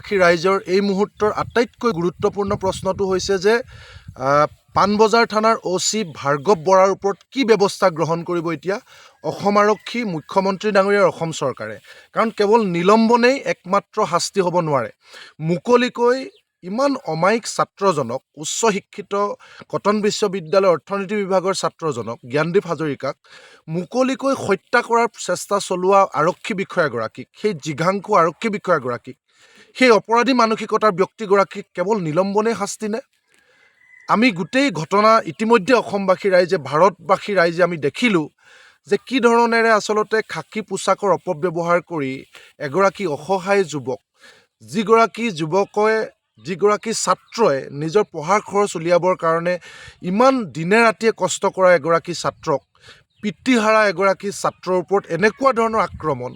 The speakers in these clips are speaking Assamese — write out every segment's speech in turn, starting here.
ৰাইজৰ এই মুহূৰ্তৰ আটাইতকৈ গুৰুত্বপূৰ্ণ প্ৰশ্নটো হৈছে যে পাণবজাৰ থানাৰ OC ভাৰ্গৱ বৰাৰ ওপৰত কি ব্যৱস্থা গ্ৰহণ কৰিব এতিয়া অসম আৰক্ষী, মুখ্যমন্ত্ৰী ডাঙৰীয়াৰ অসম চৰকাৰে। কাৰণ কেৱল নিলম্বনেই একমাত্ৰ শাস্তি হ'ব নোৱাৰে। মুকলিকৈ ইমান অমায়িক ছাত্ৰজনক, উচ্চ শিক্ষিত কটন বিশ্ববিদ্যালয়ৰ অৰ্থনীতি বিভাগৰ ছাত্ৰজনক জ্ঞানদীপ হাজৰিকাক মুকলিকৈ হত্যা কৰাৰ চেষ্টা চলোৱা আৰক্ষী বিষয়াগৰাকীক, সেই জিঘাংসু আৰক্ষী বিষয়াগৰাকীক, সেই অপৰাধী মানসিকতাৰ ব্যক্তিগৰাকীক কেৱল নিলম্বনে শাস্তি নে? আমি গোটেই ঘটনা ইতিমধ্যে অসমবাসী ৰাইজে, ভাৰতবাসী ৰাইজে আমি দেখিলোঁ যে কি ধৰণেৰে আচলতে খাকী পোছাকৰ অপব্যৱহাৰ কৰি এগৰাকী অসহায় যুৱক, যিগৰাকী ছাত্ৰই নিজৰ পঢ়াৰ খৰচ উলিয়াবৰ কাৰণে ইমান দিনে ৰাতিয়ে কষ্ট কৰা এগৰাকী ছাত্ৰক, পিতৃহাৰা এগৰাকী ছাত্ৰৰ ওপৰত এনেকুৱা ধৰণৰ আক্ৰমণ,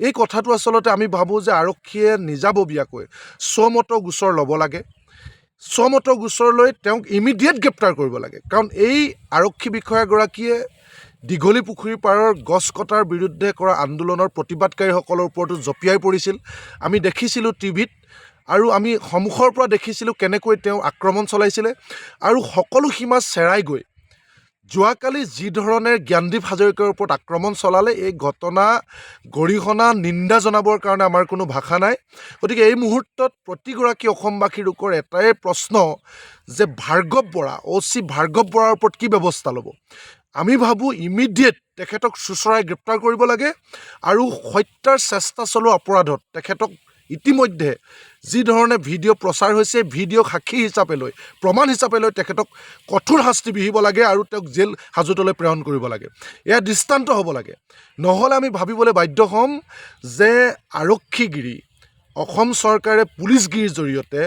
এই কথাটো আচলতে আমি ভাবোঁ যে আৰক্ষীয়ে নিজাববীয়াকৈ স্বমত গোচৰ ল'ব লাগে। স্বমত গোচৰ লৈ তেওঁক ইমিডিয়েট গ্ৰেপ্তাৰ কৰিব লাগে। কাৰণ এই আৰক্ষী বিষয়াগৰাকীয়ে দীঘলী পুখুৰী পাৰৰ গছ কটাৰ বিৰুদ্ধে কৰা আন্দোলনৰ প্ৰতিবাদকাৰীসকলৰ ওপৰতো জঁপিয়াই পৰিছিল। আমি দেখিছিলোঁ টিভিত, আৰু আমি সন্মুখৰ পৰা দেখিছিলোঁ কেনেকৈ তেওঁ আক্ৰমণ চলাইছিলে। আৰু সকলো সীমা চেৰাই গৈ যোৱাকালি যি ধৰণে জ্ঞানদীপ হাজৰিকাৰ ওপৰত আক্ৰমণ চলালে, এই ঘটনা গৰিহণা নিন্দা জনাবৰ কাৰণে আমাৰ কোনো ভাষা নাই। গতিকে এই মুহূৰ্তত প্ৰতিগৰাকী অসমবাসীৰ লোকৰ এটাই প্ৰশ্ন যে ভাৰ্গৱ বৰা, OC ভাৰ্গৱ বৰাৰ ওপৰত কি ব্যৱস্থা ল'ব? আমি ভাবোঁ ইমিডিয়েট তেখেতক চোঁচৰাই গ্ৰেপ্তাৰ কৰিব লাগে, আৰু হত্যাৰ চেষ্টা চলোৱা অপৰাধত তেখেতক ইতিমধ্যে যি ধৰণে ভিডিঅ' প্ৰচাৰ হৈছে, ভিডিঅ' সাক্ষী হিচাপে লৈ, প্ৰমাণ হিচাপে লৈ তেখেতক কঠোৰ শাস্তি বিহিব লাগে আৰু তেওঁক জেল হাজতলৈ প্ৰেৰণ কৰিব লাগে। এয়া দৃষ্টান্ত হ'ব লাগে। নহ'লে আমি ভাবিবলৈ বাধ্য হ'ম যে আৰক্ষীগিৰি, অসম চৰকাৰে পুলিচগিৰিৰ জৰিয়তে,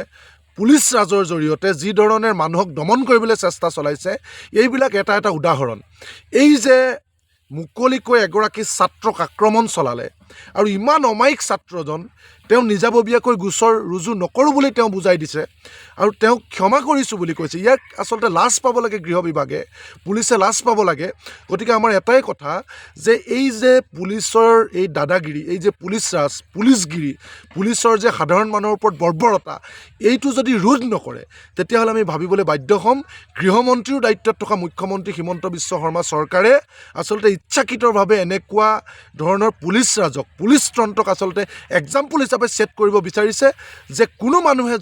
পুলিচ ৰাজৰ জৰিয়তে যি ধৰণে মানুহক দমন কৰিবলৈ চেষ্টা চলাইছে, এইবিলাক এটা এটা উদাহৰণ। এই যে মুকলিকৈ এগৰাকী ছাত্ৰক আক্ৰমণ চলালে, আৰু ইমান অমায়িক ছাত্ৰজন, তেওঁ নিজাববীয়াকৈ গোচৰ ৰুজু নকৰোঁ বুলি তেওঁ বুজাই দিছে, আৰু তেওঁক ক্ষমা কৰিছোঁ বুলি কৈছে। ইয়াক আচলতে লাজ পাব লাগে গৃহ বিভাগে, পুলিচে লাজ পাব লাগে। গতিকে আমাৰ এটাই কথা যে এই যে পুলিচৰ এই দাদাগিৰি, এই যে পুলিচ ৰাজ, পুলিচগিৰি, পুলিচৰ যে সাধাৰণ মানুহৰ ওপৰত বৰ্বৰতা, এইটো যদি ৰোধ নকৰে, তেতিয়াহ'লে আমি ভাবিবলৈ বাধ্য হ'ম গৃহমন্ত্ৰীৰ দায়িত্বত থকা মুখ্যমন্ত্ৰী হিমন্ত বিশ্ব শৰ্মা চৰকাৰে আচলতে ইচ্ছাকৃতভাৱে এনেকুৱা ধৰণৰ পুলিচ ৰাজক, পুলিচ তন্ত্ৰক আচলতে এক্সাম্পল হিচাপে ছেট কৰিব বিচাৰিছে যে কোনো মানুহে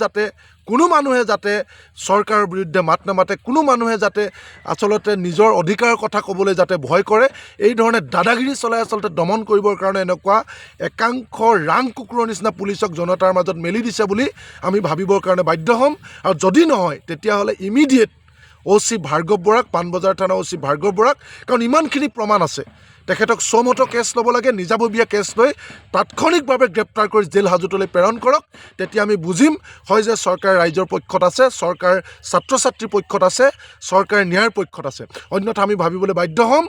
যাতে চৰকাৰৰ বিৰুদ্ধে মাত নামাতে, কোনো মানুহে যাতে আচলতে নিজৰ অধিকাৰৰ কথা ক'বলৈ যাতে ভয় কৰে, এই ধৰণে দাদাগিৰি চলাই আচলতে দমন কৰিবৰ কাৰণে এনেকুৱা একাংশ ৰাং কুকুৰৰ নিচিনা পুলিচক জনতাৰ মাজত মেলি দিছে বুলি আমি ভাবিবৰ কাৰণে বাধ্য হ'ম। আৰু যদি নহয়, তেতিয়াহ'লে ইমিডিয়েট OC ভাৰ্গৱ বৰাক, পাণবজাৰ থানা OC ভাৰ্গৱ বৰাক, কাৰণ ইমানখিনি প্ৰমাণ আছে, তেখেতক স্বমত কেছ ল'ব লাগে, নিজাববীয়া কেছ লৈ তাৎক্ষণিকভাৱে গ্ৰেপ্তাৰ কৰি জেল হাজতলৈ প্ৰেৰণ কৰক। তেতিয়া আমি বুজিম হয় যে চৰকাৰ ৰাইজৰ পক্ষত আছে, চৰকাৰ ছাত্ৰ ছাত্ৰীৰ পক্ষত আছে, চৰকাৰ ন্যায়ৰ পক্ষত আছে। অন্যথা আমি ভাবিবলৈ বাধ্য হ'ম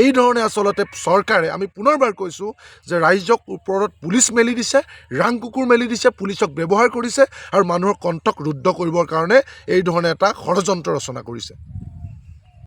এই ধৰণে আচলতে চৰকাৰে, আমি পুনৰবাৰ কৈছোঁ যে ৰাইজক ওপৰত পুলিচ মেলি দিছে, ৰাং কুকুৰ মেলি দিছে, পুলিচক ব্যৱহাৰ কৰিছে, আৰু মানুহৰ কণ্ঠক ৰুদ্ধ কৰিবৰ কাৰণে এই ধৰণে এটা ষড়যন্ত্ৰ ৰচনা কৰিছে।